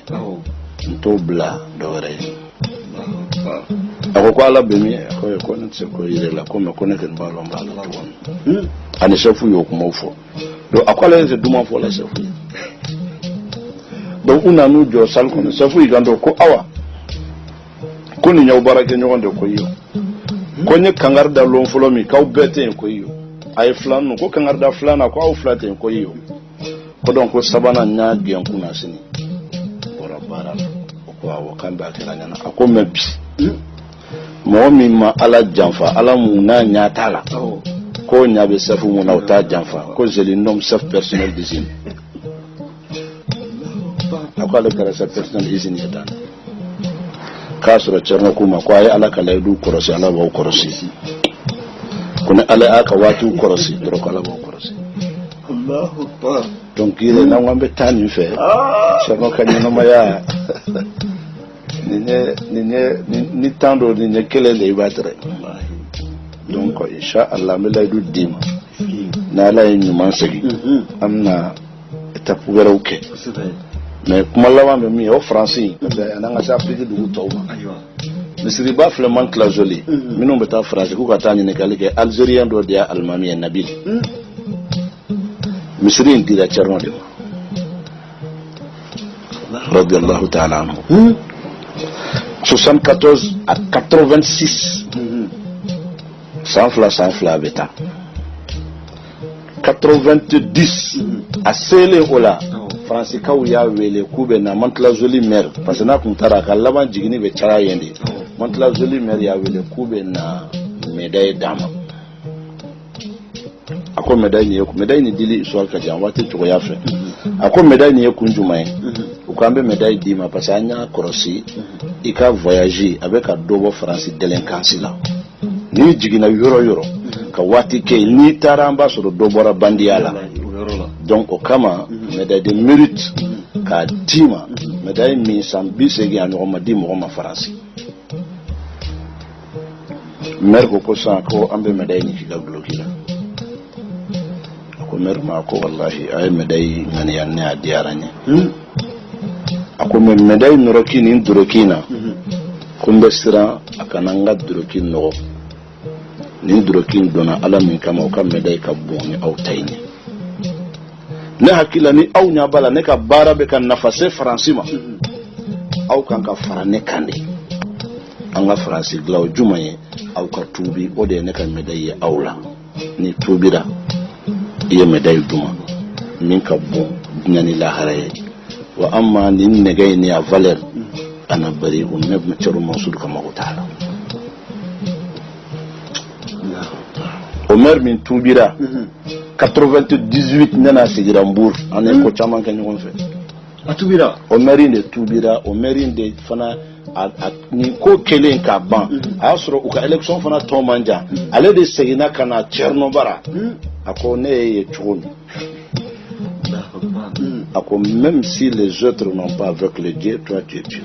n t'o bila dɔwɛrɛ ye a ko Ala bɛ min a ko ne tɛ se ko yɛrɛ la ko mais ko ne kɔni b'a dɔn n b'a la cogo min ani sefu y'o kumaw fɔ donc a ko ale tɛ duman fɔ la sefu ye donc u nan'u jɔ salle kɔnɔ sefu y'i kan to ko awa ko nin y'aw baarakɛ ɲɔgɔn de ko iyo ko n ye kangari da lon fɔlɔ min k'aw bɛɛ tɛ yen ko iyo a ye filanan ko kangari da filanan ko aw fila tɛ yen ko iyo ko donc ko sabanan n y'a gɛn kun na sini bɔra baara la o ko awɔ k'an bɛ a kɛra ɲɛna a ko mais bi mɔgɔ min ma Ala janfa Ala mun n'a ɲɛ t'a la ko ɲɛ bɛ chef mun na o t'a janfa ko je le nomme chef personnel d'usine a ko ale kɛra chef personnel d'usine ye dan kasura cerno kuma ko ay ala kala du korosi ala ba korosi kuna ala aka watu korosi dro ko ala ba korosi Allahu Akbar. donc ile na ngombe tani fe cerno kanyino maya ni tando ni kele le batre donc insha Allah me lay du dima na lay ñu man segi amna étape wéro ke mais kuma lawan be mi au français na nga sa appliquer du tawma aywa misri ba fleman la jolie minum beta français ku ka tani ne kale ke algérien do dia almami nabil misri ndira cerno de radiyallahu ta'ala anhu 74 à 86 sans fla beta 90 à sele ola français kaw ya wele kube na mantla joli mer parce que na kuntara ka laban jigini be chara yende mantla joli mer ya wele kube na médaille dama ako médaille ni dili histoire ka jan wati to ya fe ako médaille ni kunjuma yi ukambe médaille dima parce que anya korosi ika voyager avec a dobo français délinquance là ni jigina yoro ka wati ke ni taramba so dobora bandiala donc o kama médaille de mérite ka dima médaille mi sambi segi anu ma di mo ma français mergo ko sa ko ambe médaille ni figa blokila ko mer ma ko wallahi ay médaille ngani yanne adiaranye ako médaille norokini durokina kumbe sira akananga durokin no ni durokin dona ala min kama ka médaille ka boni aw tayni ne hakila ni aw nya bala ne ka bara be kan nafase francima aw kan ka farane kande anga franci glaw jumaye aw ka tubi ode ne ka médaille awla ni tubira iya médaille duma min ka bon nyani la haraye wa amma ni negay ni a valeur ana bari o meb cero mansour kama ko taala Omer min tubira 98 nana sigira mbour ane ko chaman kan ngon fe Atubira Omerinde tubira Omerinde fana ni ko kelen ka ban asro u ka election fana to manja ale de segina kana cherno bara ako ne ye chuni ako même si les autres n'ont pas avec le Dieu toi tu es pur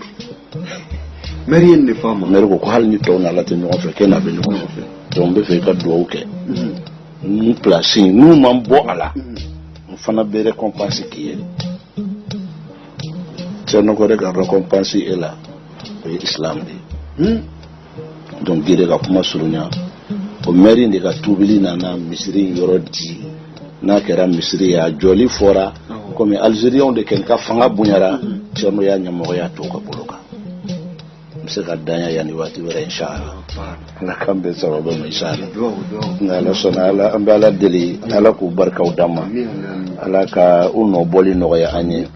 Marien ne femme mergo ko halni to na lati no fe kena be no fe donc be fe ka do ke ni place nous mambo ala on fana be récompense qui est c'est no ko récompense est là pour l'islam donc dire ka kuma surunya o meri ndi ka tubili na misri yorodi na kera misri ya joli fora comme algérien de quelqu'un fanga bunyara cerno ya nyamo ya to ka boloka mse ka danya yani wati wera inshallah na kambe sababu inshallah na la sona ala ambala deli ala ku barka udama ala ka uno boli no ya anye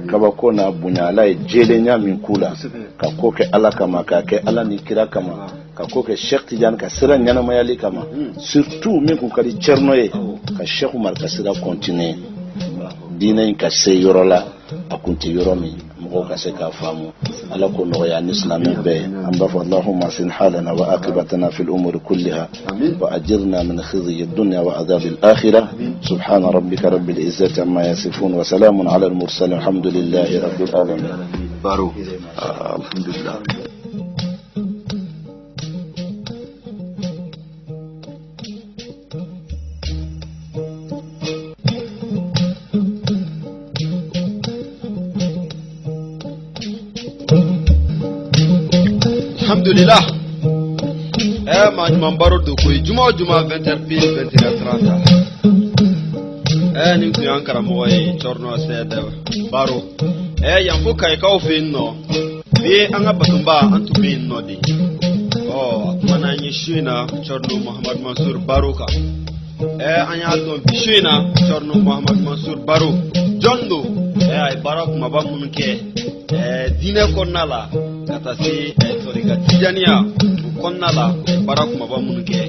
kaba ko na bunyala jele nyami kula ka ko ke ala kama ka ke ala ni kira kama ka ko ke Cheikh Tidiane ka sira nyana mayali kama surtout min ku kali cerno ye ka Cheikh Umar ka sira continuer dina ka se yorola akunti yoromi mo ka se ka famu ala ko no ya islami be amba fa allahumma sin halana wa aqibatana fil umuri kullaha wa ajirna min khizyi ad-dunya wa adhab al-akhirah subhana rabbika rabbil izzati amma yasifun wa salamun ala al-mursalin alhamdulillahi rabbil alamin baro alhamdulillah alhamdulillah ma nyuma baro do ko juma 20h pile 21h30 ni ku yankara mo e chorno seda baro yan fo kai ka ofin no bi anga batumba antu bin no di mana nyi shina chorno Muhammad Mansour Baroka anya don shina chorno Muhammad Mansour Baro jondo ay barok mabamun ke dine konnala kata si torika tijania konnala barak mabamun ke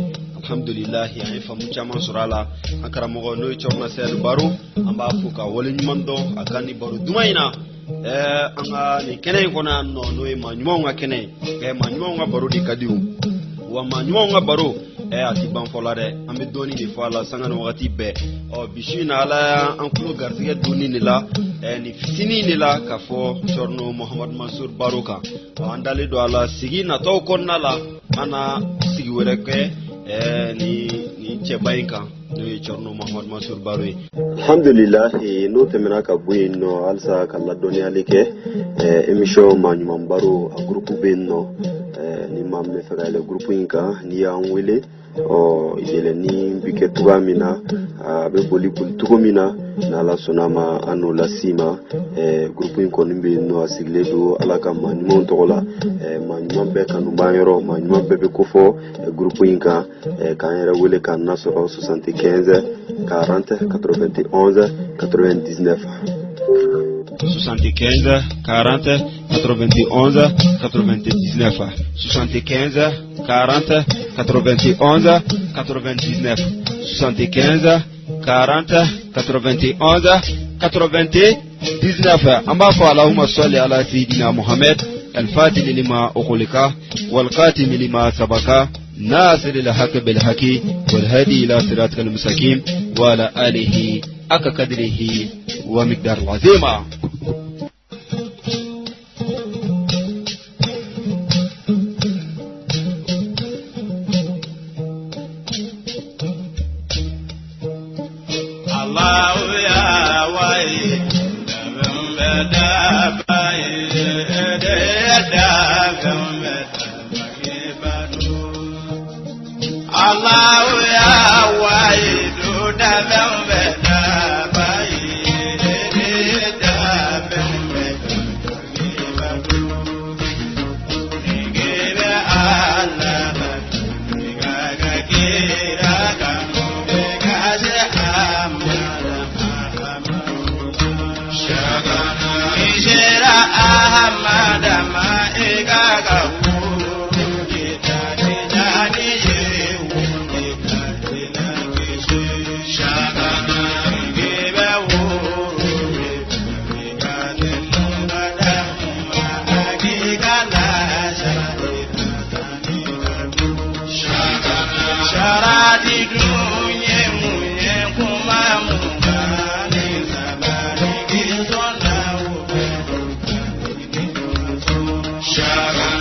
alhamdulillah ya fa mu chama surala akara mo no chorna sel baro amba fuka wala nyumando akani baro dumaina anga ni kene ko na no ma nyumo nga kene ma nyumo nga baro di kadiu wa ma nyumo nga baro ati ban fola de ambe doni ni fola sanga no wati be o bishina ala an kulo garziga doni ni la ni fitini ni la ka fo chorno Muhammad Mansour Baroka andale do ala sigi na to konna la ana sigi were ke ni chebainka ni chorno Muhammad Mansour Baroy alhamdulillah no temena ka buino alsa kala doni alike emission manyuma baro a groupe benno ni mamme fera le groupe inka ni ya nwele o yele ni bike tugamina be boli tugomina na la sonama anu la sima groupe inko nimbe no asigle do alaka manimo togola manimo be kanu bayoro manimo be kofo groupe inka kan era wele kan naso 75 40 91 99 75 40 91 99 75 40 91 99 75 40 91 99 أما فاللهم صل على سيدنا محمد الفاتح لما أغلق والقاتم لما سبق ناصر الحق بالحق والهادي إلى صراطك المستقيم وعلى آله حق قدره ومقدار العظيم. Shaka